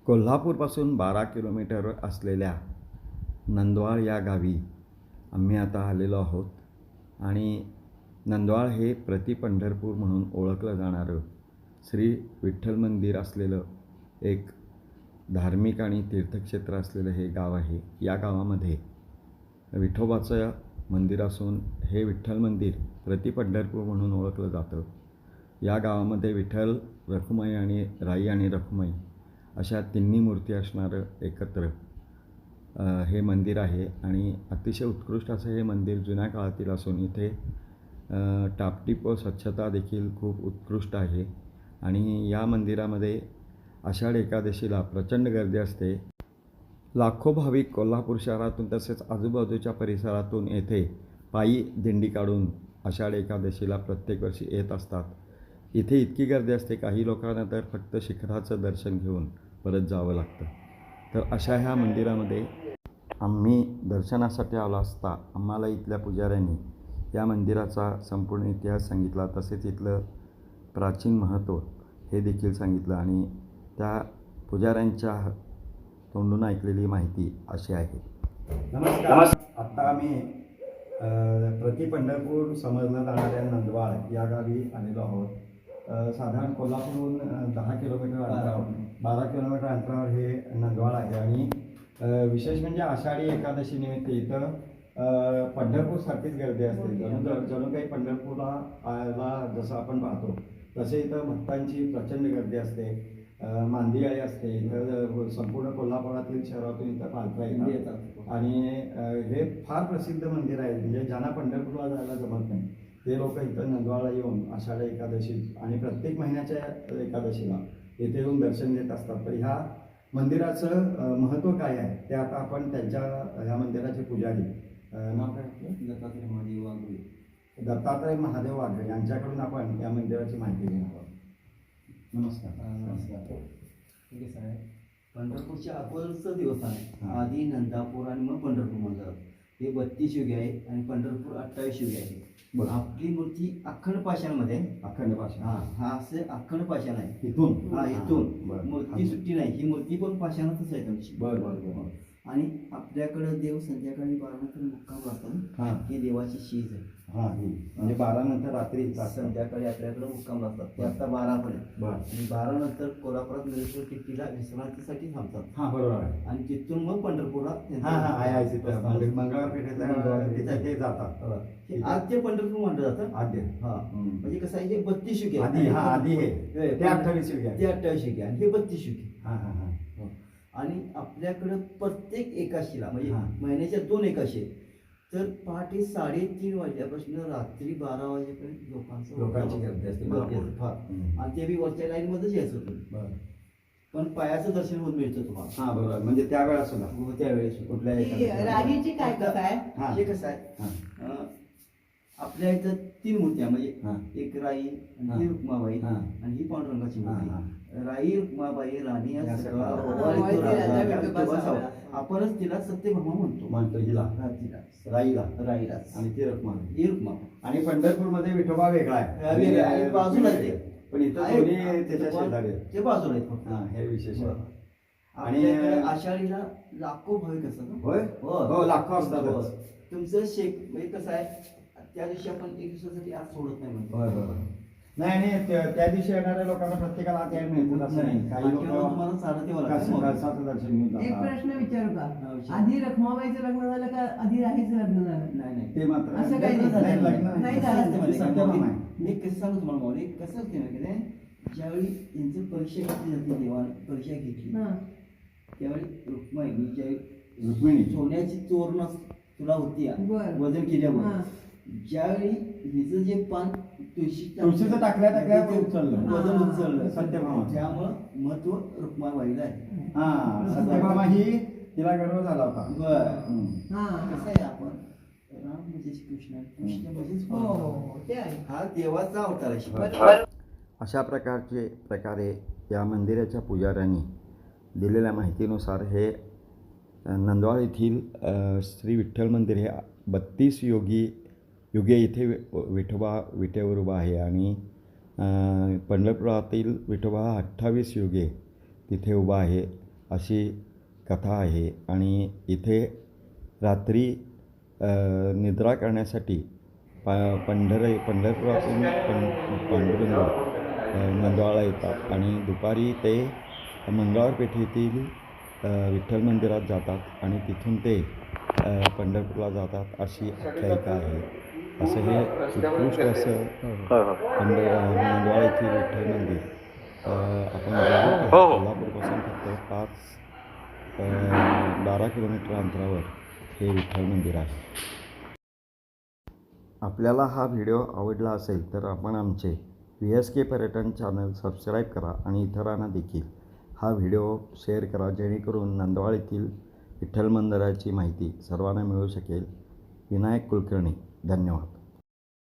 कोल्हापूरपासून 12 kilometre असलेल्या नंदवाळ या गावी आम्ही आता आलेलो आहोत आणि नंदवाळ हे प्रति पंढरपूर म्हणून ओळखलं जाणारं श्री विठ्ठल मंदिर असलेलं एक धार्मिक आणि तीर्थक्षेत्र असलेलं हे गाव आहे. या गावामध्ये विठोबाचं मंदिर असून हे विठ्ठल मंदिर प्रति पंढरपूर म्हणून ओळखलं जातं. या गावामध्ये विठ्ठल, रखुमाई आणि राई आणि रखुमाई अशा तिन्ही मूर्ती असणारं एकत्र हे मंदिर आहे आणि अतिशय उत्कृष्ट असं हे मंदिर जुन्या काळातील असून इथे टापटीप व स्वच्छता देखील खूप उत्कृष्ट आहे. आणि या मंदिरामध्ये आषाढ एकादशीला प्रचंड गर्दी असते. लाखो भाविक कोल्हापूर शहरातून तसेच आजूबाजूच्या परिसरातून येथे पायी दिंडी काढून आषाढ एकादशीला प्रत्येक वर्षी येत असतात. इथे इतकी गर्दी असते, काही लोकांना तर फक्त शिखराचं दर्शन घेऊन परत जावं लागतं. तर अशा ह्या मंदिरामध्ये आम्ही दर्शनासाठी आलो असता आम्हाला इथल्या पुजाऱ्यांनी या मंदिराचा संपूर्ण इतिहास सांगितला, तसेच इथलं प्राचीन महत्त्व हे देखील सांगितलं आणि त्या पुजाऱ्यांच्या तोंडून ऐकलेली माहिती अशी आहे. नमस्कार. आत्ता आम्ही प्रति पंढरपूर समजलं जाणाऱ्या नंदवाळ या गावी आलेलो आहोत. साधारण कोल्हापूरहून 10 किलोमीटर अंतरावर 12 किलोमीटर अंतरावर हे नंदवाळ आहे आणि विशेष म्हणजे आषाढी एकादशी निमित्त इथं पंढरपूरसारखीच गर्दी असते. जणू काही पंढरपूरला जसं आपण पाहतो तसे इथं भक्तांची प्रचंड गर्दी असते. मांदियाळी असते. इथं संपूर्ण कोल्हापुरातील शहरातून इथं पालख्या येतात आणि हे फार प्रसिद्ध मंदिर आहे. म्हणजे ज्यांना पंढरपूरला जायला जमत नाही ते लोक इथं नंदवाळला येऊन आषाढ एकादशी आणि प्रत्येक महिन्याच्या एकादशीला येथे येऊन दर्शन देत असतात. तर ह्या मंदिराचं महत्त्व काय आहे ते आता आपण त्यांच्या ह्या मंदिराचे पुजारी नाव काय दत्तात्रय महादेव वाघरे यांच्याकडून आपण या मंदिराची माहिती घेणार आहोत. नमस्कार. नमस्कार. ठीक आहे साहेब, पंढरपूरच्या अगोदरचा दिवस आहे. आधी नंदापूर आणि मग पंढरपूर म्हणतात. हे 32 युगे आहे आणि पंढरपूर 28 युगे आहे. आपली मूर्ती अखंड पाषाणमध्ये अखंड पाषाण. हा असं अखंड पाषाण आहे. इथून इथून मूर्ती सुट्टी नाही. ही मूर्ती पण पाषाणातच आहे तुमची. बरं. आणि आपल्याकडं देव संध्याकाळी 12 नंतर मुक्काम राहतात. ही देवाची शीज आहे. म्हणजे 12 नंतर रात्री संध्याकाळी आपल्याकडे मुक्काम राहतात. ते आता 12 पर्यंत. आणि 12 नंतर कोल्हापुरात नरेश्वर किल्लीला विश्रांतीसाठी थांबतात. बरोबर आहे. आणि तिथून मग पंढरपूरला मंगळवार पेठेतल्या ते जातात. आद्य पंढरपूर म्हटलं जातं. आद्य म्हणजे कसं आहे, हे 32 युगे आधी ते 28 युगे. ते 28 युगे आणि हे 32 युगे. आणि आपल्याकडं प्रत्येक एकाशीला म्हणजे महिन्याच्या 2 एकाशी तर पहाटे 3:30 वाजल्यापासून रात्री 12 वाजेपर्यंत लोकांची गर्दी असते फार. आणि ते बी वरच्या लाईन मध्येच यायचं तुम्ही. पण पायाचं दर्शन होत मिळतं तुम्हाला. बरोबर. म्हणजे त्यावेळेला सुद्धा त्यावेळेस कुठल्या राहीची काय कथा आहे? हे कसं आहे, आपल्या इथं 3 मूर्त्या म्हणजे एक राई, ही रुक्माबाई आणि ही पांडुरंगाची मूर्ती. राई, रुक्माबाई, राणी आपणच तिला सत्यभामा म्हणतो. हिला राईला आणि ती रुक्मा. आणि पंढरपूरमध्ये विठोबा वेगळा आहे बाजूला पण इथं त्याच्या शेजारी ते बाजूला आहेत. हे विशेष आहे. आणि आषाढीला लाखो भाविक असतात. हो, लाखो असतात. तुमचं शेक म्हणजे कसं आहे, त्या दिवशी आपण एक दिवसासाठी आज सोडत नाही म्हणतो. नाही त्या दिवशी येणाऱ्या लोकांना प्रत्येकाला आत यायला मिळतं असं नाही. काही लोक दर्शन घेऊन. एक प्रश्न विचारू का? आधी रखमाबाईचं लग्न झालं का आधी राहीचं लग्न झालं? नाही ते मात्र असं काही नाही झालं. मी कसं सांगू तुम्हाला माऊली, कसं असते ना की ज्यावेळी यांचं परीक्षा घेतली जाते, देवानं परीक्षा घेतली त्यावेळी रुक्मिणी सोन्याची तोरण तुला होती वजन केल्यामुळे ज्यावेळी हिचं जे पान तुळशीचं टाकल्या वजन उचललं सत्यभामा. त्यामुळं महत्व रुक्माबाईला आहे. सत्यभामा ही तिला गर्व झाला होता. कसं आहे, आपण राम म्हणजे कृष्ण हा देवाचा अवतार आहे. अशा प्रकारे या मंदिराच्या पुजाऱ्यांनी दिलेल्या माहितीनुसार हे नंदवाळ येथील श्री विठ्ठल मंदिर हे 32 युगे इथे विठोबा विटेवर उभा आहे आणि पंढरपुरातील विठोबा 28 युगे तिथे उभा आहे. अशी कथा आहे. आणि इथे रात्री निद्रा करण्यासाठी पंढरपुरातून पांडुरंग नंदवाळला येतात आणि दुपारी ते मंगळवार पेठेतील विठ्ठल मंदिरात जातात आणि तिथून ते पंढरपूरला जातात अशी आख्यायिका आहे. असं हे उत्कृष्ट असं नंदवाळ येथील विठ्ठल मंदिर आपण जवळ कोल्हापूरपासून फक्त 12 किलोमीटर अंतरावर हे विठ्ठल मंदिर आहे. आपल्याला हा व्हिडिओ आवडला असेल तर आपण आमचे VSK पर्यटन चॅनल सबस्क्राईब करा आणि इतरांना देखील हा व्हिडिओ शेअर करा, जेणेकरून नंदवाळ येथील विठ्ठल मंदिराची माहिती सर्वांना मिळू शकेल. विनायक कुलकर्णी, धन्यवाद.